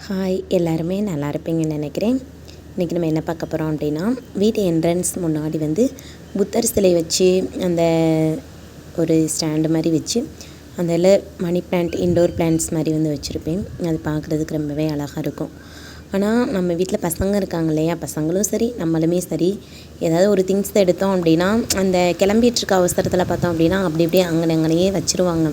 Hi, எல்லாருமே நல்லா இருப்பீங்கன்னு நினைக்கிறேன். இன்றைக்கி நம்ம என்ன பார்க்க போகிறோம் அப்படின்னா, வீட்டு என்ட்ரன்ஸ் முன்னாடி புத்தர் சிலை வச்சு அந்த ஒரு ஸ்டாண்டு மாதிரி வச்சு அதில் மணி பிளான்ட், இன்டோர் பிளான்ட்ஸ் மாதிரி வச்சுருப்பேன். அது பார்க்குறதுக்கு ரொம்பவே அழகாக இருக்கும். ஆனால் நம்ம வீட்டில் பசங்க இருக்காங்க இல்லையா, பசங்களும் சரி நம்மளுமே சரி, ஏதாவது ஒரு திங்ஸ் எடுத்தோம் அப்படின்னா அந்த கிளம்பிட்டுருக்க அவசரத்தில் பார்த்தோம் அப்படின்னா அப்படி அப்படியே அங்கனையே வச்சுருவாங்க.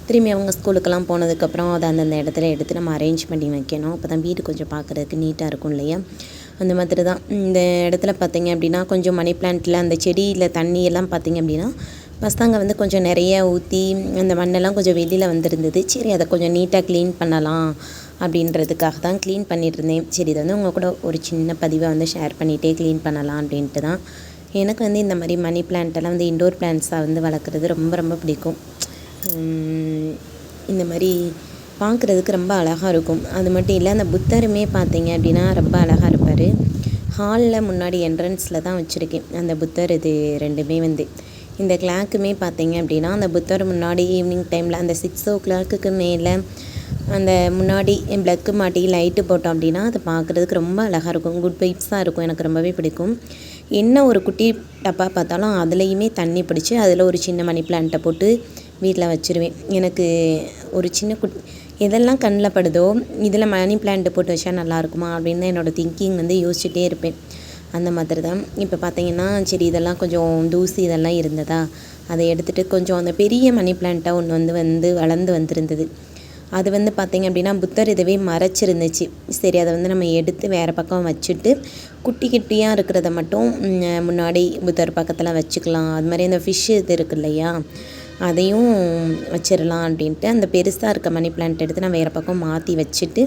திரும்பி அவங்க ஸ்கூலுக்கெல்லாம் போனதுக்கப்புறம் அதை அந்தந்த இடத்துல எடுத்து நம்ம அரேஞ்ச் பண்ணி வைக்கணும். அப்போ தான் வீடு கொஞ்சம் பார்க்குறதுக்கு நீட்டாக இருக்கும் இல்லையா. அந்த மாதிரி தான் இந்த இடத்துல பார்த்திங்க அப்படின்னா கொஞ்சம் மணி பிளான்ட்டில் அந்த செடியில் தண்ணியெல்லாம் பார்த்திங்க அப்படின்னா பசங்க கொஞ்சம் நிறைய ஊற்றி அந்த மண்ணெல்லாம் கொஞ்சம் வெளியில் வந்துருந்தது. சரி, அதை கொஞ்சம் நீட்டாக க்ளீன் பண்ணலாம் அப்படின்றதுக்காக தான் க்ளீன் பண்ணிகிட்ருந்தேன். சரி, இதை உங்கள் கூட ஒரு சின்ன பதிவை ஷேர் பண்ணிகிட்டே க்ளீன் பண்ணலாம் அப்படின்ட்டு தான். எனக்கு இந்த மாதிரி மணி பிளான்ட்டெல்லாம் இன்டோர் பிளான்ட்ஸாக வளர்க்குறது ரொம்ப ரொம்ப பிடிக்கும். இந்த மாதிரி பார்க்குறதுக்கு ரொம்ப அழகாக இருக்கும். அது மட்டும் இல்லை, அந்த புத்தருமே பார்த்தீங்க அப்படின்னா ரொம்ப அழகாக இருப்பார். ஹாலில் முன்னாடி என்ட்ரன்ஸில் தான் வச்சுருக்கேன் அந்த புத்தர். இது ரெண்டுமே இந்த கிளாக்குமே பார்த்தீங்க அப்படின்னா அந்த புத்தர் முன்னாடி ஈவினிங் டைமில் அந்த 6 o'clock மேலே அந்த முன்னாடி ப்ளக்கு மாட்டி லைட்டு போட்டோம் அப்படின்னா அது பார்க்குறதுக்கு ரொம்ப அழகாக இருக்கும். குட் வைப்ஸாக இருக்கும். எனக்கு ரொம்பவே பிடிக்கும். என்ன ஒரு குட்டி டப்பா பார்த்தாலும் அதுலேயுமே தண்ணி பிடிச்சி அதில் ஒரு சின்ன மணி பிளான்ட்டை போட்டு வீட்டில் வச்சுருவேன். எனக்கு ஒரு சின்ன எதெல்லாம் கண்ணில் படுதோ இதில் மணி பிளான்ட்டு போட்டு வச்சா நல்லாயிருக்குமா அப்படின்னு தான் என்னோடய திங்கிங் யோசிச்சுட்டே இருப்பேன். அந்த மாதிரி தான் இப்போ பார்த்தீங்கன்னா, சரி இதெல்லாம் கொஞ்சம் தூசி இதெல்லாம் இருந்ததா, அதை எடுத்துகிட்டு கொஞ்சம் அந்த பெரிய மணி பிளான்ட்டாக ஒன்று வளர்ந்து வந்திருந்தது. அது பார்த்திங்க அப்படின்னா புத்தர் இதுவே மறைச்சிருந்துச்சு. சரி, அதை நம்ம எடுத்து வேறு பக்கம் வச்சுட்டு குட்டி குட்டியாக இருக்கிறத மட்டும் முன்னாடி புத்தர் பக்கத்தில் வச்சுக்கலாம். அது மாதிரி அந்த ஃபிஷ் இது இருக்குது இல்லையா, அதையும் வச்சிடலாம் அப்படின்ட்டு அந்த பெருசாக இருக்க மணி பிளான்ட் எடுத்து நான் வேறு பக்கம் மாற்றி வச்சுட்டு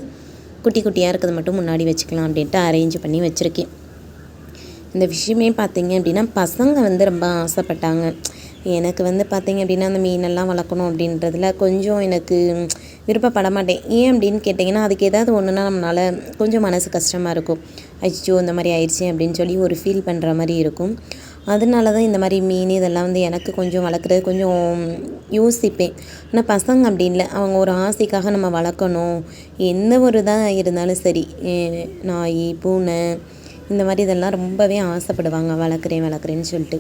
குட்டி குட்டியாக இருக்கிறது மட்டும் முன்னாடி வச்சுக்கலாம் அப்படின்ட்டு அரேஞ்ச் பண்ணி வச்சுருக்கேன். இந்த விஷயமே பார்த்திங்க அப்படின்னா பசங்க ரொம்ப ஆசைப்பட்டாங்க. எனக்கு பார்த்திங்க அப்படின்னா அந்த மீனெல்லாம் வளர்க்கணும் அப்படின்றதுல கொஞ்சம் எனக்கு விருப்பப்பட மாட்டேன். ஏன் அப்படின்னு கேட்டிங்கன்னா, அதுக்கு ஏதாவது ஒன்றுனா நம்மளால் கொஞ்சம் மனசு கஷ்டமாக இருக்கும். அச்சோ இந்த மாதிரி ஆயிடுச்சு அப்படின்னு சொல்லி ஒரு ஃபீல் பண்ணுற மாதிரி இருக்கும். அதனால தான் இந்த மாதிரி மீன் இதெல்லாம் எனக்கு கொஞ்சம் வளர்க்குறது கொஞ்சம் யோசிப்பேன். ஆனால் பசங்க அப்படி இல்லை. அவங்க ஒரு ஆசைக்காக நம்ம வளர்க்கணும், எந்த ஒரு இதாக இருந்தாலும் சரி, நாய் பூனை இந்த மாதிரி இதெல்லாம் ரொம்பவே ஆசைப்படுவாங்க. வளர்க்குறேன்னு சொல்லிட்டு.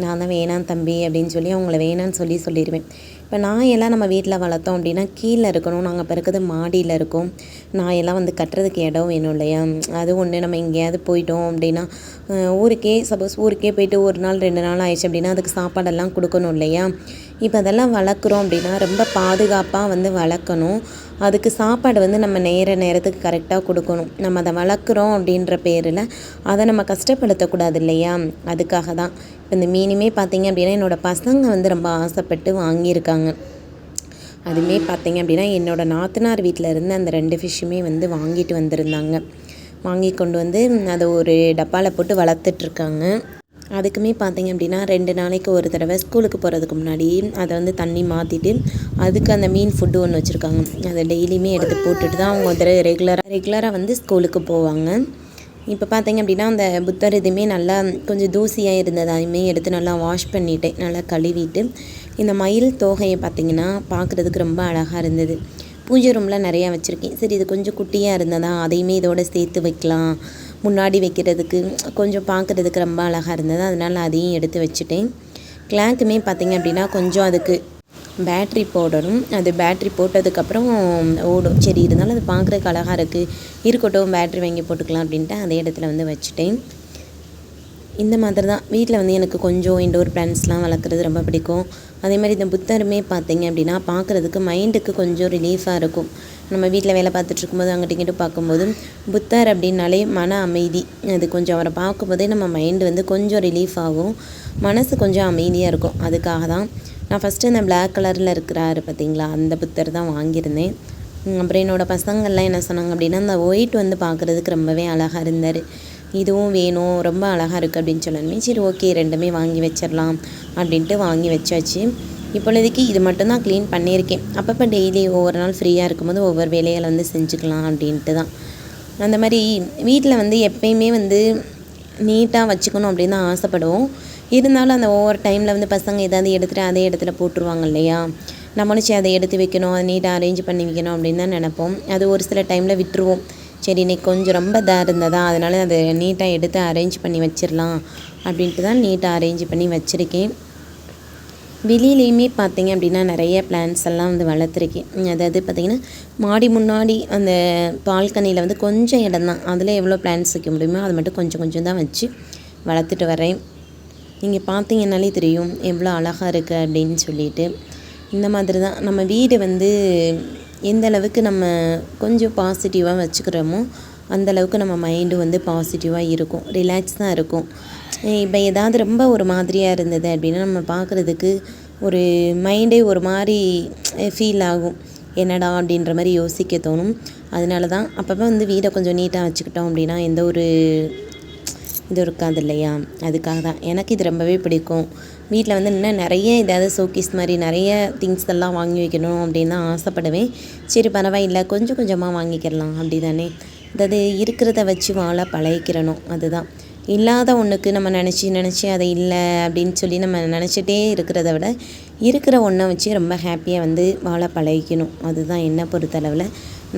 நான் தான் வேணாம் தம்பி அப்படின்னு சொல்லி அவங்கள வேணான்னு சொல்லிடுவேன். இப்போ நாயெல்லாம் நம்ம வீட்டில் வளர்த்தோம் அப்படின்னா கீழே இருக்கணும். நாங்கள் இப்போ இருக்கிறது மாடியில் இருக்கோம். நாயெல்லாம் கட்டுறதுக்கு இடம் வேணும் இல்லையா. அது ஒன்று. நம்ம எங்கேயாவது போயிட்டோம் அப்படின்னா சப்போஸ் ஊருக்கே போயிட்டு 1 நாள் 2 நாள் ஆயிடுச்சு அப்படின்னா அதுக்கு சாப்பாடெல்லாம் கொடுக்கணும் இல்லையா. இப்போ அதெல்லாம் வளர்க்குறோம் அப்படின்னா ரொம்ப பாதுகாப்பாக வளர்க்கணும். அதுக்கு சாப்பாடு நம்ம நேரத்துக்கு கரெக்டாக கொடுக்கணும். நம்ம அதை வளர்க்குறோம் அப்படின்ற பேரில் அதை நம்ம கஷ்டப்படுத்தக்கூடாது இல்லையா. அதுக்காக தான் இப்போ இந்த மீனுமே பார்த்திங்க அப்படின்னா என்னோடய பசங்க ரொம்ப ஆசைப்பட்டு வாங்கியிருக்காங்க. அதுவுமே பார்த்திங்க அப்படின்னா என்னோடய நாத்தனார் வீட்டில் இருந்து அந்த 2 ஃபிஷ்ஷுமே வாங்கிட்டு வந்திருந்தாங்க. வாங்கி கொண்டு அதை ஒரு டப்பாவில் போட்டு வளர்த்துட்ருக்காங்க. அதுக்குமே பார்த்திங்க அப்படின்னா 2 நாளைக்கு ஒரு தடவை ஸ்கூலுக்கு போகிறதுக்கு முன்னாடி அதை தண்ணி மாற்றிட்டு அதுக்கு அந்த மீன் ஃபுட்டு ஒன்று வச்சுருக்காங்க. அதை டெய்லியுமே எடுத்து போட்டுட்டு தான் அவங்க ரெகுலராக ஸ்கூலுக்கு போவாங்க. இப்போ பார்த்திங்க அப்படின்னா அந்த புத்தர் இதுவுமே நல்லா கொஞ்சம் தூசியாக இருந்தது. அதுவுமே எடுத்து நல்லா வாஷ் பண்ணிவிட்டேன், நல்லா கழுவிட்டு. இந்த மயில் தோகையை பார்த்திங்கன்னா பார்க்குறதுக்கு ரொம்ப அழகாக இருந்தது. பூஜை ரூமில் நிறையா வச்சுருக்கேன். சரி, இது கொஞ்சம் குட்டியாக இருந்ததா அதையுமே இதோடு சேர்த்து வைக்கலாம், முன்னாடி வைக்கிறதுக்கு கொஞ்சம் பார்க்குறதுக்கு ரொம்ப அழகாக இருந்தது. அதனால் அதையும் எடுத்து வச்சுட்டேன். கிளாக்குமே பார்த்திங்க அப்படின்னா கொஞ்சம் அதுக்கு பேட்ரி போடணும். அது பேட்ரி போட்டதுக்கப்புறம் ஓடும். சரி, இருந்தாலும் அது பார்க்குறதுக்கு அழகாக இருக்கட்டும், பேட்ரி வாங்கி போட்டுக்கலாம் அப்படின்ட்டு அதே இடத்துல வச்சுட்டேன். இந்த மாதிரி தான் வீட்டில் எனக்கு கொஞ்சம் இன்டோர் பிளான்ட்ஸ்லாம் வளர்க்குறது ரொம்ப பிடிக்கும். அதே மாதிரி இந்த புத்தருமே பார்த்திங்க அப்படின்னா பார்க்குறதுக்கு மைண்டுக்கு கொஞ்சம் ரிலீஃபாக இருக்கும். நம்ம வீட்டில் வேலை பார்த்துட்ருக்கும்போது அங்கிட்ட இங்கிட்ட பார்க்கும்போது புத்தர் அப்படின்னாலே மன அமைதி. அது கொஞ்சம் அவரை பார்க்கும்போதே நம்ம மைண்டு கொஞ்சம் ரிலீஃப் ஆகும், மனசு கொஞ்சம் அமைதியாக இருக்கும். அதுக்காக தான் நான் ஃபஸ்ட்டு அந்த பிளாக் கலரில் இருக்கிறாரு பார்த்திங்களா, அந்த புத்தர் தான் வாங்கியிருந்தேன். அப்புறம் என்னோடய பசங்கள்லாம் என்ன சொன்னாங்க அப்படின்னா, அந்த ஒயிட் பார்க்குறதுக்கு ரொம்பவே அழகாக இருந்தார், இதுவும் வேணும், ரொம்ப அழகாக இருக்குது அப்படின்னு சொல்லணுமே. சரி, ஓகே, 2மே வாங்கி வச்சிடலாம் அப்படின்ட்டு வாங்கி வச்சாச்சு. இப்பொழுதுக்கு இது மட்டும்தான் க்ளீன் பண்ணியிருக்கேன். அப்பப்போ டெய்லி ஒவ்வொரு நாள் ஃப்ரீயாக இருக்கும்போது ஒவ்வொரு வேலைகளை செஞ்சுக்கலாம் அப்படின்ட்டு தான். அந்த மாதிரி வீட்டில் எப்பயுமே நீட்டாக வச்சுக்கணும் அப்படின்னு தான் ஆசைப்படுவோம். இருந்தாலும் அந்த ஒவ்வொரு டைமில் பசங்க ஏதாவது எடுத்துகிட்டு அதே இடத்துல போட்டுருவாங்க இல்லையா. நம்மளும் அதை எடுத்து வைக்கணும், அதை நீட்டாக அரேஞ்ச் பண்ணி வைக்கணும் அப்படின்னு தான் நினப்போம். அது ஒரு சில டைமில் விட்டுருவோம். சரி இன்னைக்கு கொஞ்சம் ரொம்ப இதாக இருந்ததா, அதனால் அதை நீட்டாக எடுத்து அரேஞ்ச் பண்ணி வச்சிடலாம் அப்படின்ட்டு தான் நீட்டாக அரேஞ்ச் பண்ணி வச்சுருக்கேன். வெளியிலையுமே பார்த்திங்க அப்படின்னா நிறைய பிளான்ட்ஸ் எல்லாம் வந்து வளர்த்துருக்கேன். அதாவது பார்த்திங்கன்னா மாடி முன்னாடி அந்த பால்கனியில் வந்து கொஞ்சம் இடம் தான், அதில் எவ்வளோ பிளான்ட்ஸ் வைக்க முடியுமோ அது மட்டும் கொஞ்சம் கொஞ்சம் தான் வச்சு வளர்த்துட்டு வரேன். நீங்கள் பார்த்தீங்கன்னாலே தெரியும் எவ்வளோ அழகாக இருக்குது அப்படின்னு சொல்லிட்டு. இந்த மாதிரி தான் நம்ம வீடு வந்து எந்த அளவுக்கு நம்ம கொஞ்சம் பாசிட்டிவாக வச்சுக்கிறோமோ அந்தளவுக்கு நம்ம மைண்டு வந்து பாசிட்டிவாக இருக்கும், ரிலாக்ஸாக இருக்கும். இப்போ ஏதாவது ரொம்ப ஒரு மாதிரியாக இருந்தது அப்படின்னா நம்ம பார்க்குறதுக்கு ஒரு மைண்டே ஒரு மாதிரி ஃபீல் ஆகும், என்னடா அப்படின்ற மாதிரி யோசிக்க தோணும். அதனால தான் அப்பப்போ வந்து வீடை கொஞ்சம் நீட்டாக வச்சுக்கிட்டோம் அப்படின்னா எந்த ஒரு இது இருக்காது இல்லையா, அதுக்காக தான் எனக்கு இது ரொம்பவே பிடிக்கும். வீட்டில் வந்து இன்னும் நிறைய ஏதாவது ஷோகேஸ் மாதிரி நிறைய திங்ஸ் எல்லாம் வாங்கி வைக்கணும் அப்படின்னு தான் ஆசைப்படுவேன். சரி பரவாயில்லை, கொஞ்சம் கொஞ்சமாக வாங்கிக்கிடலாம் அப்படி தானே. அதாவது இருக்கிறத வச்சு வாழ பழகிக்கிறணும். அதுதான், இல்லாத ஒன்றுக்கு நம்ம நினச்சி அதை இல்லை அப்படின்னு சொல்லி நம்ம நினச்சிட்டே இருக்கிறத விட இருக்கிற ஒன்றை வச்சு ரொம்ப ஹாப்பியாக வந்து வாழ பழகிக்கணும். அதுதான் என்னை பொறுத்தளவில்.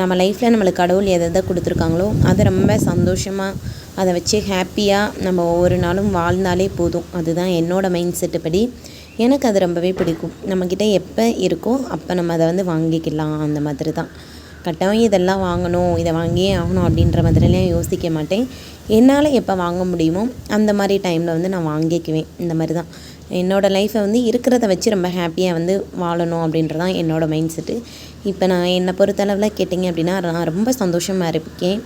நம்ம லைஃப்பில் நம்மளுக்கு கடவுள் எதை கொடுத்துருக்காங்களோ அதை ரொம்ப சந்தோஷமாக அதை வச்சு ஹாப்பியாக நம்ம ஒவ்வொரு நாளும் வாழ்ந்தாலே போதும். அதுதான் என்னோடய மைண்ட் செட்டு படி. எனக்கு அது ரொம்பவே பிடிக்கும். நம்மக்கிட்ட எப்போ இருக்கோ அப்போ நம்ம அதை வந்து வாங்கிக்கலாம். அந்த மாதிரி தான். கட்டாயம் இதெல்லாம் வாங்கணும், இதை வாங்கியே ஆகணும் அப்படின்ற மாதிரிலாம் யோசிக்க மாட்டேன். என்னால் எப்போ வாங்க முடியுமோ அந்த மாதிரி டைமில் வந்து நான் வாங்கிக்குவேன். இந்த மாதிரி தான் என்னோடய லைஃப்பை வந்து இருக்கிறத வச்சு ரொம்ப ஹாப்பியாக வந்து வாழணும் அப்படின்றதான் என்னோடய மைண்ட் செட்டு. இப்போ நான் என்னை பொறுத்தளவில் கேட்டிங்க அப்படின்னா நான் ரொம்ப சந்தோஷமாக இருக்கேன்.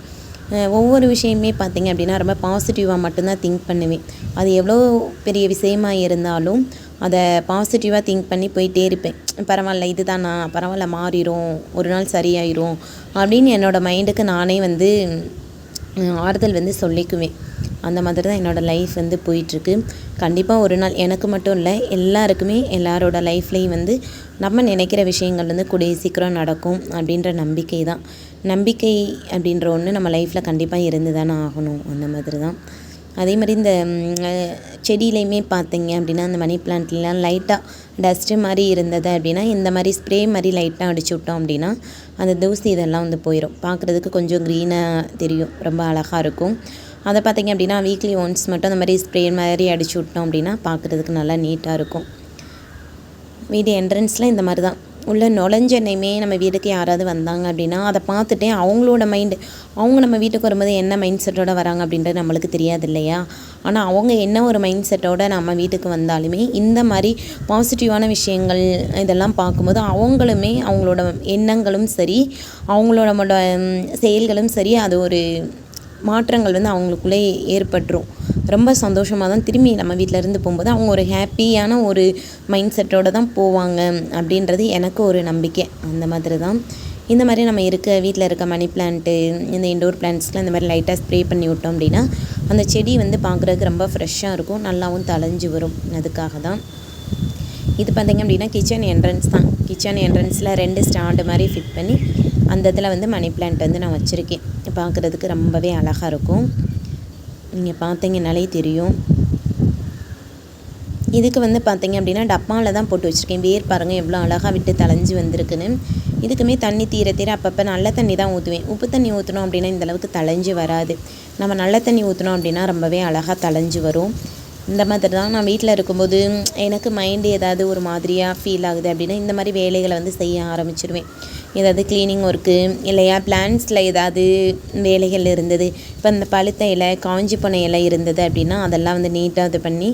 ஒவ்வொரு விஷயமே பார்த்திங்க அப்படின்னா ரொம்ப பாசிட்டிவாக மட்டும்தான் திங்க் பண்ணுவேன். அது எவ்வளோ பெரிய விஷயமாக இருந்தாலும் அதை பாசிட்டிவாக திங்க் பண்ணி போயிட்டே இருப்பேன். பரவாயில்ல, இது தானா, பரவாயில்ல, மாறிடும், ஒரு நாள் சரியாயிரும் அப்படின்னு என்னோடய மைண்டுக்கு நானே வந்து ஆறுதல் வந்து சொல்லிக்குவேன். அந்த மாதிரி தான் என்னோடய லைஃப் வந்து போயிட்டுருக்கு. கண்டிப்பாக ஒரு நாள் எனக்கு மட்டும் இல்லை எல்லாருக்குமே எல்லாரோட லைஃப்லேயும் வந்து நம்ம நினைக்கிற விஷயங்கள் வந்து கூடிய சீக்கிரம் நடக்கும் அப்படின்ற நம்பிக்கை தான். நம்பிக்கை அப்படின்ற ஒன்று நம்ம லைஃப்பில் கண்டிப்பாக இருந்து தானே ஆகணும். அந்த மாதிரி தான். அதே மாதிரி இந்த செடியிலையுமே பார்த்தீங்க அப்படின்னா அந்த மணி பிளான்ட்லாம் லைட்டாக டஸ்ட்டு மாதிரி இருந்தது அப்படின்னா இந்த மாதிரி ஸ்ப்ரே மாதிரி லைட்டாக அடிச்சு விட்டோம் அப்படின்னா அந்த தூசி இதெல்லாம் வந்து போயிடும். பார்க்குறதுக்கு கொஞ்சம் க்ரீனாக தெரியும், ரொம்ப அழகாக இருக்கும். அதை பார்த்திங்க அப்படின்னா வீக்லி ஒன்ஸ் மட்டும் அந்த மாதிரி ஸ்ப்ரே மாதிரி அடிச்சு விட்டோம் அப்படின்னா பார்க்குறதுக்கு நல்லா நீட்டாக இருக்கும். வீடு என்ட்ரன்ஸில் இந்த மாதிரி தான் உள்ள நுழைஞ்சனையுமே நம்ம வீட்டுக்கு யாராவது வந்தாங்க அப்படின்னா அதை பார்த்துட்டே அவங்களோட மைண்டு, அவங்க நம்ம வீட்டுக்கு வரும்போது என்ன மைண்ட் செட்டோடு வராங்க அப்படின்றது நம்மளுக்கு தெரியாது இல்லையா. ஆனால் அவங்க என்ன ஒரு மைண்ட் செட்டோடு நம்ம வீட்டுக்கு வந்தாலுமே இந்த மாதிரி பாசிட்டிவான விஷயங்கள் இதெல்லாம் பார்க்கும்போது அவங்களுமே அவங்களோட எண்ணங்களும் சரி அவங்களோட செயல்களும் சரி அது ஒரு மாற்றங்கள் வந்து அவங்களுக்குள்ளே ஏற்பட்டுரும். ரொம்ப சந்தோஷமாக தான் திரும்பி நம்ம வீட்டிலேருந்து போகும்போது அவங்க ஒரு ஹாப்பியான ஒரு மைண்ட் செட்டோடு தான் போவாங்க அப்படின்றது எனக்கு ஒரு நம்பிக்கை. அந்த மாதிரி தான் இந்த மாதிரி நம்ம வீட்டில் இருக்க மணி பிளான்ட்டு இந்த இண்டோர் பிளான்ட்ஸ்லாம் இந்த மாதிரி லைட்டாக ஸ்ப்ரே பண்ணி விட்டோம் அப்படின்னா அந்த செடி வந்து பார்க்குறதுக்கு ரொம்ப ஃப்ரெஷ்ஷாக இருக்கும், நல்லாவும் தழைஞ்சு வரும். அதுக்காக தான் இது பார்த்திங்க அப்படின்னா கிச்சன் என்ட்ரன்ஸ் தான். கிச்சன் என்ட்ரன்ஸில் 2 ஸ்டாண்டு மாதிரி ஃபிட் பண்ணி அந்த இதில் வந்து மணி பிளான்ட் வந்து நான் வச்சுருக்கேன். பார்க்குறதுக்கு ரொம்பவே அழகாக இருக்கும். நீங்கள் பார்த்தீங்கன்னாலே தெரியும். இதுக்கு வந்து பார்த்திங்க அப்படின்னா டப்பாவில் தான் போட்டு வச்சுருக்கேன். வேர் பாருங்கள் எவ்வளோ அழகாக விட்டு தளைஞ்சு வந்திருக்குன்னு. இதுக்குமே தண்ணி தீர அப்பப்போ நல்ல தண்ணி தான் ஊற்றுவேன். உப்பு தண்ணி ஊற்றினோம் அப்படின்னா இந்தளவுக்கு தளைஞ்சு வராது. நம்ம நல்ல தண்ணி ஊற்றினோம் அப்படின்னா ரொம்பவே அழகாக தளைஞ்சு வரும். இந்த மாதிரி தான் நான் வீட்டில் இருக்கும்போது எனக்கு மைண்டு ஏதாவது ஒரு மாதிரியாக ஃபீல் ஆகுது அப்படின்னா இந்த மாதிரி வேலைகளை வந்து செய்ய ஆரம்பிச்சிடுவேன். ஏதாவது க்ளீனிங் ஒர்க்கு இல்லையா பிளான்ட்ஸில் ஏதாவது வேலைகள் இருந்தது, இப்போ இந்த பழுத்த இலை காஞ்சி போன இலை இருந்தது அப்படின்னா அதெல்லாம் வந்து நீட்டாக இது பண்ணி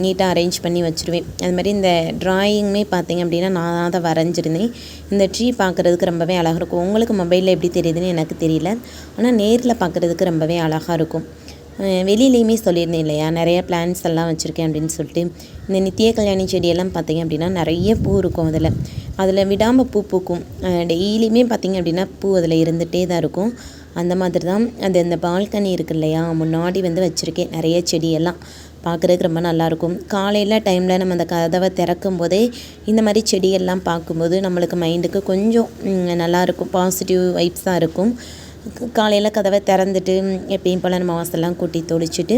நீட்டாக அரேஞ்ச் பண்ணி வச்சுருவேன். அது மாதிரி இந்த ட்ராயிங்குமே பார்த்திங்க அப்படின்னா நான் அதை வரைஞ்சிருந்தேன். இந்த ட்ரீ பார்க்குறதுக்கு ரொம்பவே அழகாக இருக்கும். உங்களுக்கு மொபைலில் எப்படி தெரியுதுன்னு எனக்கு தெரியல, ஆனால் நேரில் பார்க்குறதுக்கு ரொம்பவே அழகாக இருக்கும். வெளியிலையுமே சொல்லியிருந்தேன் இல்லையா நிறைய பிளான்ட்ஸ் எல்லாம் வச்சுருக்கேன் அப்படின்னு சொல்லிட்டு. இந்த நித்திய கல்யாணி செடியெல்லாம் பார்த்திங்க அப்படின்னா நிறைய பூ இருக்கும். அதில் விடாமல் பூ பூக்கும். டெய்லியுமே பார்த்திங்க அப்படின்னா பூ அதில் இருந்துகிட்டே தான் இருக்கும். அந்த மாதிரி தான் அது அந்த பால்கனி இருக்குது இல்லையா, முன்னாடி வந்து வச்சுருக்கேன் நிறைய செடியெல்லாம். பார்க்குறதுக்கு ரொம்ப நல்லாயிருக்கும். காலையில் டைமில் நம்ம அந்த கதவை திறக்கும் போதே இந்த மாதிரி செடியெல்லாம் பார்க்கும்போது நம்மளுக்கு மைண்டுக்கு கொஞ்சம் நல்லாயிருக்கும், பாசிட்டிவ் வைப்ஸாக இருக்கும். காலையில் கதவை திறந்துட்டு எப்பயும் போல் நம்ம வாசல்லாம் கூட்டி தொளிச்சுட்டு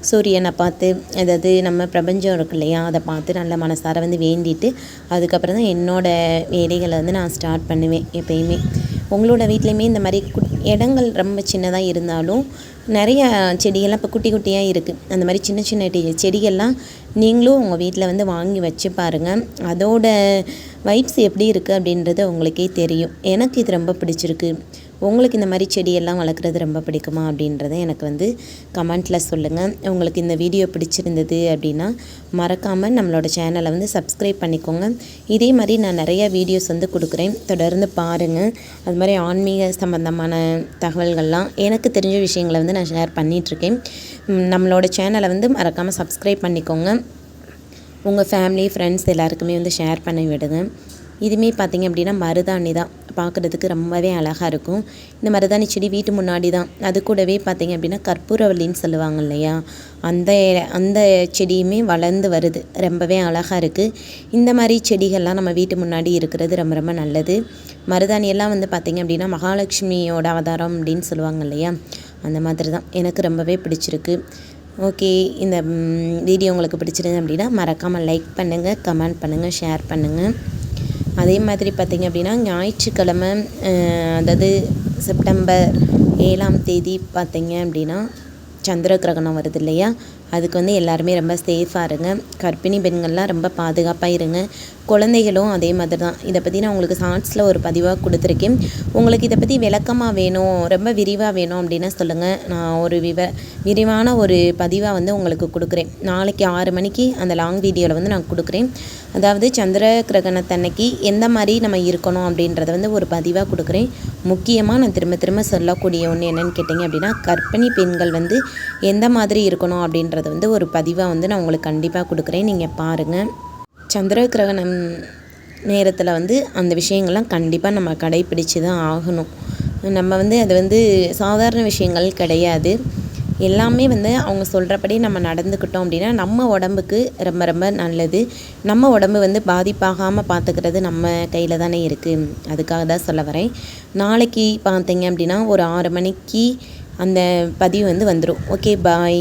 சூரியனை பார்த்து அதாவது நம்ம பிரபஞ்சம் இருக்கு இல்லையா அதை பார்த்து நல்ல மனசார வந்து வேண்டிட்டு அதுக்கப்புறம் தான் என்னோடய வேலைகளை வந்து நான் ஸ்டார்ட் பண்ணுவேன். எப்பயுமே உங்களோட வீட்லேயுமே இந்த மாதிரி இடங்கள் ரொம்ப சின்னதாக இருந்தாலும் நிறைய செடிகள்லாம் இப்போ குட்டி குட்டியாக இருக்குது. அந்த மாதிரி சின்ன சின்ன செடிகள்லாம் நீங்களும் உங்கள் வீட்டில் வந்து வாங்கி வச்சு பாருங்கள். அதோட வைப்ஸ் எப்படி இருக்குது அப்படின்றது உங்களுக்கே தெரியும். எனக்கு இது ரொம்ப பிடிச்சிருக்கு. உங்களுக்கு இந்த மாதிரி செடியெல்லாம் வளர்க்குறது ரொம்ப பிடிக்குமா அப்படின்றத எனக்கு வந்து கமெண்ட்டில் சொல்லுங்கள். உங்களுக்கு இந்த வீடியோ பிடிச்சிருந்தது அப்படின்னா மறக்காமல் நம்மளோட சேனலை வந்து சப்ஸ்கிரைப் பண்ணிக்கோங்க. இதே மாதிரி நான் நிறைய வீடியோஸ் வந்து கொடுக்குறேன், தொடர்ந்து பாருங்கள். அது மாதிரி ஆன்மீக சம்பந்தமான தகவல்கள்லாம் எனக்கு தெரிஞ்ச விஷயங்களை வந்து நான் ஷேர் பண்ணிகிட்ருக்கேன். நம்மளோட சேனலை வந்து மறக்காமல் சப்ஸ்கிரைப் பண்ணிக்கோங்க. உங்கள் ஃபேமிலி ஃப்ரெண்ட்ஸ் எல்லாருக்குமே வந்து ஷேர் பண்ணி விடுங்க. இதுவுமே பார்த்திங்க அப்படின்னா மருதாணி தான், பார்க்குறதுக்கு ரொம்பவே அழகாக இருக்கும். இந்த மருதாணி செடி வீட்டு முன்னாடி தான். அது கூடவே பார்த்திங்க அப்படின்னா கற்பூரவல்லின்னு சொல்லுவாங்க இல்லையா, அந்த செடியுமே வளர்ந்து வருது, ரொம்பவே அழகாக இருக்குது. இந்த மாதிரி செடிகள்லாம் நம்ம வீட்டு முன்னாடி இருக்கிறது ரொம்ப ரொம்ப நல்லது. மருதாணியெல்லாம் வந்து பார்த்திங்க அப்படின்னா மகாலட்சுமியோட அவதாரம் அப்படின்னு சொல்லுவாங்க இல்லையா, அந்த மாதிரி தான். எனக்கு ரொம்பவே பிடிச்சிருக்கு. ஓகே, இந்த வீடியோ உங்களுக்கு பிடிச்சிருந்தது அப்படின்னா மறக்காமல் லைக் பண்ணுங்கள், கமெண்ட் பண்ணுங்கள், ஷேர் பண்ணுங்கள். அதே மாதிரி பார்த்திங்க அப்படின்னா ஞாயிற்றுக்கிழமை, அதாவது செப்டம்பர் 7ஆம் தேதி பார்த்திங்க அப்படின்னா சந்திர கிரகணம் வருது இல்லையா, அதுக்கு வந்து எல்லாருமே ரொம்ப சேஃபாக இருங்க. கர்ப்பிணி பெண்கள்லாம் ரொம்ப பாதுகாப்பாக இருங்க. குழந்தைகளும் அதே மாதிரி தான். இதை பற்றி நான் உங்களுக்கு ஷார்ட்ஸில் ஒரு பதிவாக கொடுத்துருக்கேன். உங்களுக்கு இதை பற்றி விளக்கமாக வேணும், ரொம்ப விரிவாக வேணும் அப்படின்னா சொல்லுங்கள். நான் ஒரு விரிவான ஒரு பதிவாக வந்து உங்களுக்கு கொடுக்குறேன். நாளைக்கு 6 மணிக்கு அந்த லாங் வீடியோவில் வந்து நான் கொடுக்குறேன். அதாவது சந்திர கிரகணத்தன்னைக்கு எந்த மாதிரி நம்ம இருக்கணும் அப்படின்றத வந்து ஒரு பதிவாக கொடுக்குறேன். முக்கியமாக நான் திரும்ப திரும்ப சொல்லக்கூடிய ஒன்று என்னென்னு கேட்டிங்க அப்படின்னா, கர்ப்பிணி பெண்கள் வந்து எந்த மாதிரி இருக்கணும் அப்படின்றத வந்து ஒரு பதிவாக வந்து நான் உங்களுக்கு கண்டிப்பாக கொடுக்குறேன். நீங்கள் பாருங்கள். சந்திர கிரகணம் நேரத்தில் வந்து அந்த விஷயங்கள்லாம் கண்டிப்பாக நம்ம கடைப்பிடிச்சு தான் ஆகணும். நம்ம வந்து அது வந்து சாதாரண விஷயங்கள் கிடையாது. எல்லாமே வந்து அவங்க சொல்கிறபடி நம்ம நடந்துக்கிட்டோம் அப்படின்னா நம்ம உடம்புக்கு ரொம்ப ரொம்ப நல்லது. நம்ம உடம்பு வந்து பாதிப்பாகாமல் பார்த்துக்கிறது நம்ம கையில் தானே இருக்குது. அதுக்காக தான் சொல்ல வரேன். நாளைக்கு பார்த்தீங்க அப்படின்னா ஒரு 6 மணிக்கு அந்த பதிவு வந்து வந்துடும். ஓகே, பாய்.